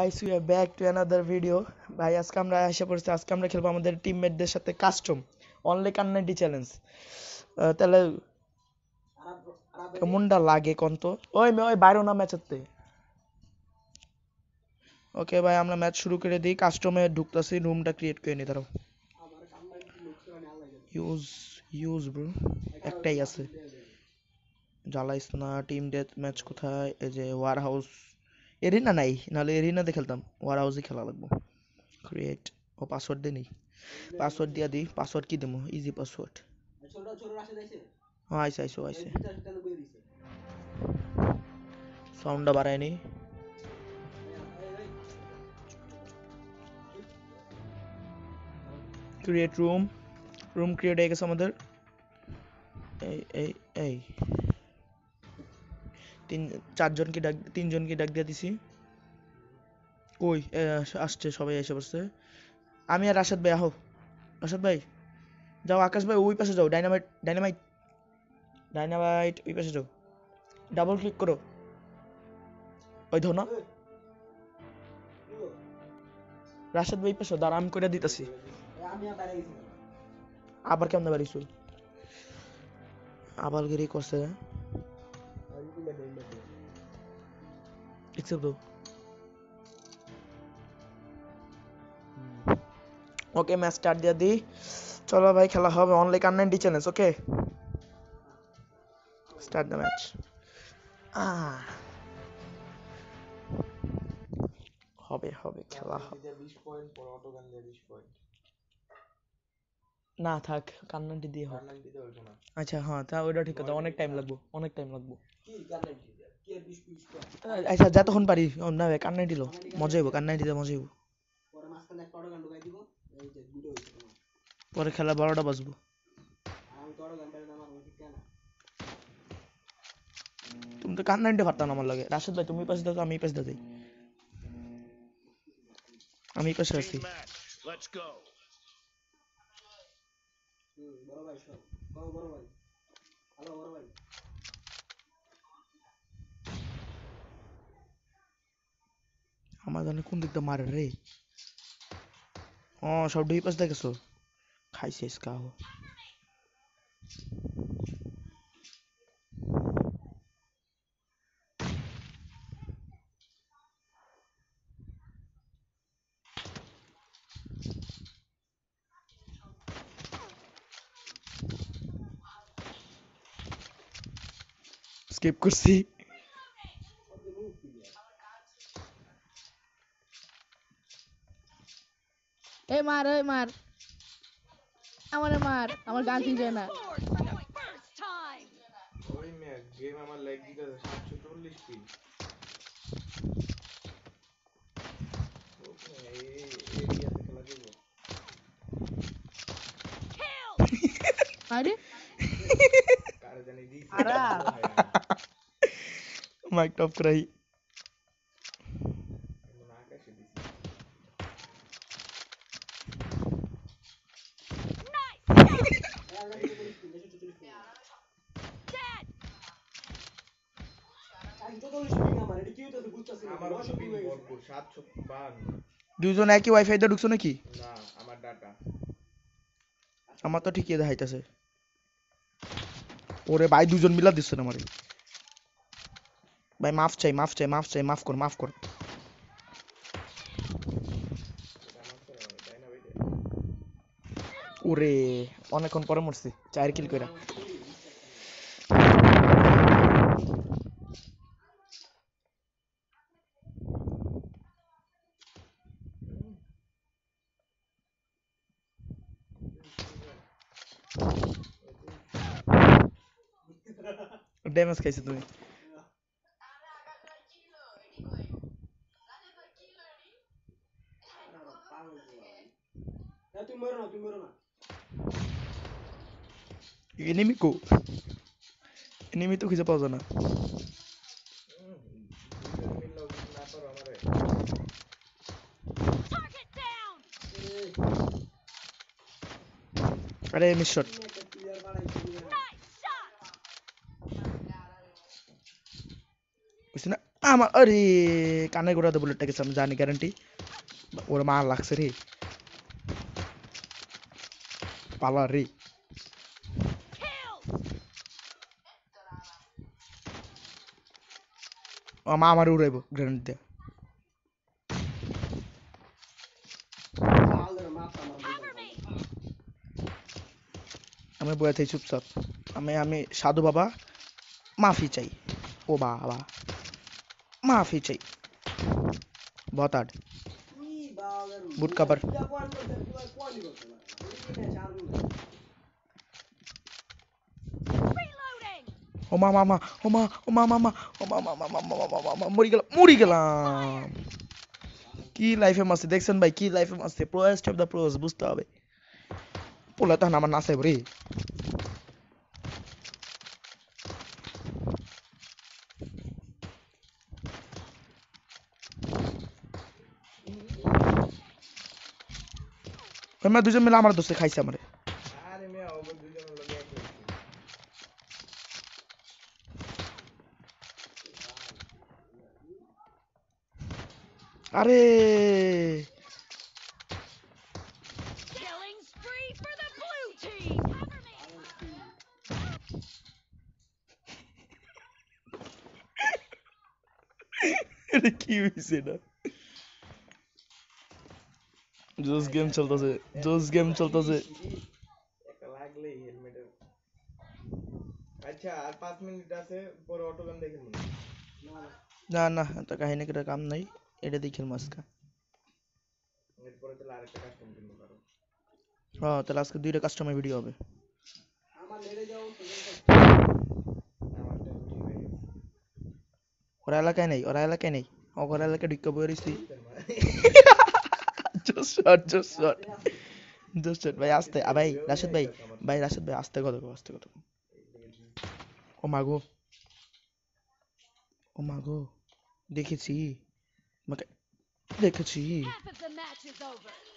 guys, we are back to another video. ভাই আজকে আমরা এসে পড়ছি, আজকে আমরা খেলবো আমাদের টিমমেটদের সাথে কাস্টম অনলি কান্নাডি চ্যালেঞ্জ। তাহলে কেমনটা লাগে কোন তো? ওই বাইরে না ম্যাচেতে। ওকে ভাই, আমরা ম্যাচ শুরু করে দিই। কাস্টমে ঢুকতাছি, রুমটা ক্রিয়েট করে নি। দাঁড়াও, ইউজ ব্রো একটাই আছে, জ্বালাইস না। টিম ডেথ ম্যাচ কোথায়? এই যে ওয়ার হাউস। এরিনা নাই, নাহলে এরিনাতে খেলতাম। ওয়ার হাউসে খেলা লাগবো। ক্রিয়েট ও পাসওয়ার্ড দে নেই, পাসওয়ার্ড দিয়া দিই। পাসওয়ার্ড কি দেবো? Easy password. হ্যাঁ আইসে সাউন্ডটা বাড়ায় নি। ক্রিয়েট রুম ক্রিয়েট হয়ে গেছে আমাদের। এই তিনজনকে ডাক দিয়ে দিছি। কই আসছে, সবাই এসে পড়ছে। আমি আর রাশাদ ভাই, আহো রাশাদ ভাই যাও। আকাশ ভাই ওই পাশে যাও, ডাইনামাইট ওই পাশে যাও। ডাবল ক্লিক করো, ওই ধো না। রাশাদ ভাই পাশে দাঁড়া, আমি করে দিতেছি। আবার কেমন বাড়িছ? আবালগিরি করছে। ওকে, ম্যাচ স্টার্ট দিয়ে দিই। চলো ভাই, খেলা হবে অনলি কান্নাডি challenge. Okay, start the match. হবে খেলা হবে। না থাক, কান্নাডি দিয়ে হোক। আচ্ছা হ্যাঁ, তা ওইটা ঠিক কথা। অনেক টাইম লাগবো। আচ্ছা যতক্ষণ পারি। না ভাই, কান্নাডি লো মজা হইব, কান্নাডিতে মজা হইব। পরে খেলা 12টা বাজবো। তুমি তো কান্নাডিতে পারতাম আমার লাগে। রাশেদ ভাই তুমি পাশে দাও, আমি পাশে দাও। আমি পাশে আছি। আমার জানে কোন দিকটা মারে রে। ও সব দুই পাশ দেখেছো, খাইছে কাহ। স্কিপ করছি। এই মার আমারে মার, আমার গান ঠিক যায় না। ওই ম্যাচ গেম আমার লাইক দিতে 740 পিন। ওকে এরিয়াতে খেলা দিব। আরে কারে জানি দিছি। আরা মাইক টপ করাই। না কাছে দিছি। দুজন একই ওয়াইফাই দিয়ে ঢুকছো নাকি? না, আমার ডাটা। আমার তো ঠিকই দেখাইতেছে। ওরে ভাই, দুজন মিলা দিচ্ছে না আমারে। ভাই মাফ চাই, মাফ কর। ওরে অনেকক্ষণ পরে মরছি, 4 কিল কইরা। ড্যামেজ খাইছো তুমি। এনিমি তো খুঁজে পাওয়া যায় না। আরে মিস শট। বুঝছি না, আমার আরে কানে গোড়াতে বুলেটটা গেছে আমি জানি গ্যারান্টি ওর মা লাগছে রে পালা রে ও মা আমার উড়াইব গ্রেনেড দিয়ে আমি বয়ে থাকি চুপচাপ আমি আমি সাধু বাবা মাফি চাই ও বাবা মাফি চাই বতাড বুট কাবার ও মা মামা ও মা ও মা মামা ও মা মা মা মা মরি গেলাম কি লাইফে মাসে দেখছেন ভাই কি লাইফে মাসে প্রোয়েস্ট অফ দ্য প্রোস বুঝতে হবে পোলা তখন আমার নাচাই রে ওই দুজন মিলে আমার দোষে খাইছে আমারে আরে মিয়া ওগো দুজনের লগে এক লাগছে আরে এটা কি হইছে না জোস গেম চলতেছে জোস গেম চলতেছে একটা লাগলেই হেলমেটের আচ্ছা আর 5 মিনিট আছে পরে অটোগান দেখেন মনে হয়। না না তো কাহিনী করে কাম নাই এটা দেখেল মাস্কা এরপরে তাহলে আরেকটা কাস্টম কিনবো কারো হ্যাঁ তাহলে আজকে দুইটা কাস্টমার ভিডিও হবে আমারটা ঠিক হয়ে গেছে ওরা এলাকায় নেই ওরা এলাকায় ঢুকে বই রইছি তোর মা জোস শট জোস শট জোস শট ভাই আস্তে ভাই কেউ রাশেদ ভাই আইতাছে আমার ভাই রাশেদ ভাই আস্তে কথা কও, আস্তে কথা কও। ও মাগো ও মাগো দেখেছি আমাকে দেখেছি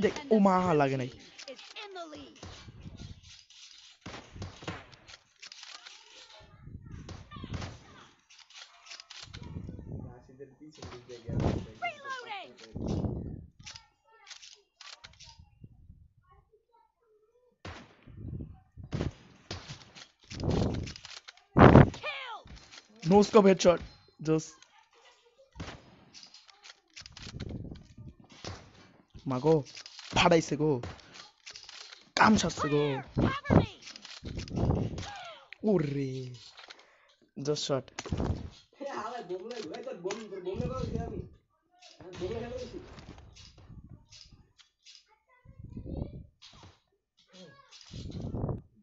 দেখ ও মা লাগে নাই রাশিদের পিছন দিক দিয়ে গেল কিন্তু পাত্তা পেয়ে গেছে। নো স্কোপ হেডশট জোস মাগো ফাড়াইছে গো কাম সারছে গো ওরে জোস শট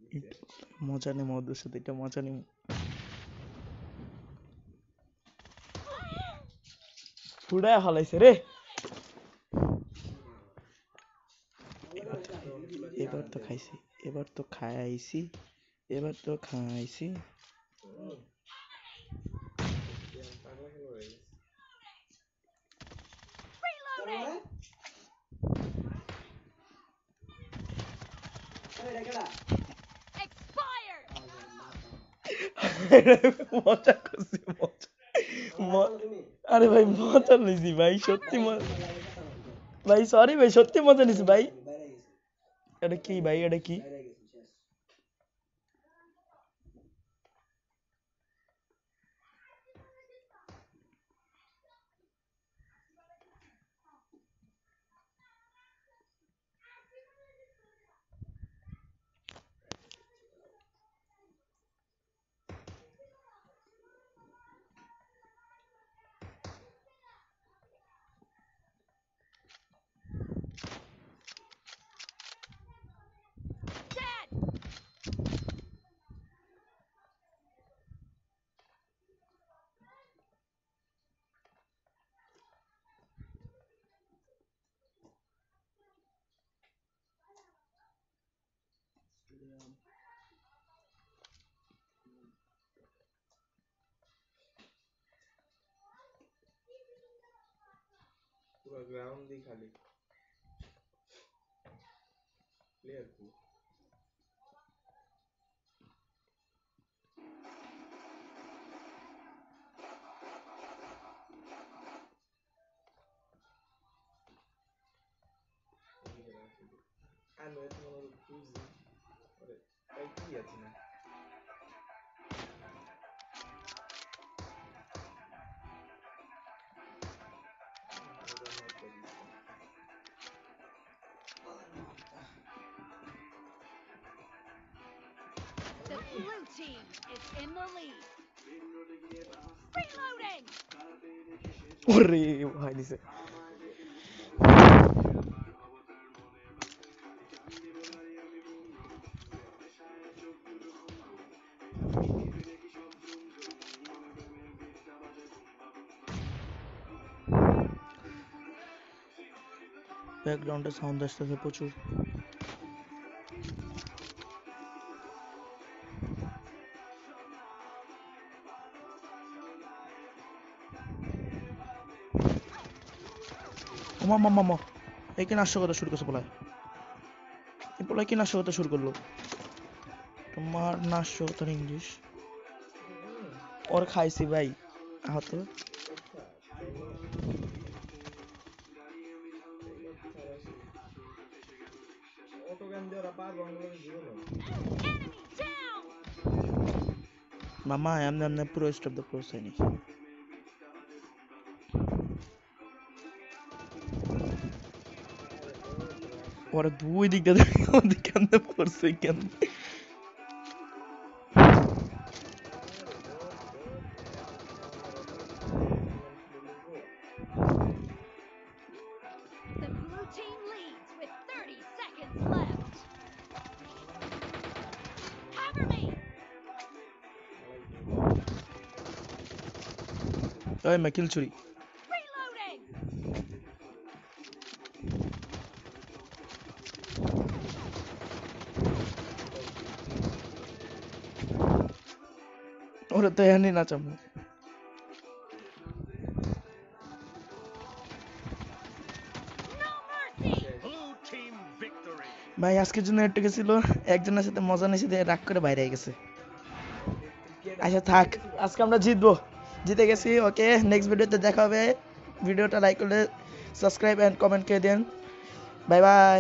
দিছে মজা নেই ওদের সাথে এটা মজা নেই ফুড়ায় হালাইছে রে রাশিদ তো অনেকগুলো এবার চান্স তো দেয় খাইছি এবার তো খাইছি এবার তো খাইছি টিএম পাগলা খেলা হয়ে গেছে মজা করছি মজা আরে ভাই মজা নিছি ভাই সত্যি ভাই সরি ভাই সত্যি মজা নিছি ভাই এটা কি ভাই এটা কি পুরো গ্রাউন্ডই খালি প্লেয়ার কি আনো এত মনে বুঝছি ওরে তাই কি আছে না ওরা মার করি The blue team is in the lead. Reloading! ওরে ভাই দিছে ব্যাকগ্রাউন্ডে সাউন্ড আসতেছে প্রচুর ওমা মামা মামা এই কি নাশকতা শুরু করছে পোলায় এই পোলায় কি নাশকতা শুরু করলো তোমার নাশকতার ইংলিশ ওর খাইছি ভাই আহত আচ্ছা তাইলে অটো গান দিয়ে ওরা পারবো আমাদের জীবনে Enemy down! মামা এমনি এমনি পুরো স্টপ দ্য প্রোস হয়নি ওরা দুই দিক দিয়ে ওদিক কেমনে পড়ছে কেন The blue team leads with 30 seconds left. Cover me! ওই মাকিল চুরি Reloading! ওরা তো এখানে নাচামো No mercy! Blue team victory. ভাই আজকের জন্য একটু ছিল একজনের সাথে মজা নিয়েছে দিয়ে রাগ করে বাইরে গেছে আচ্ছা থাক আজকে আমরা জিতবো জিতে গেছি ওকে নেক্সট ভিডিওতে দেখা হবে ভিডিওটা লাইক করলে সাবস্ক্রাইব এন্ড কমেন্ট করে দেন বাই বাই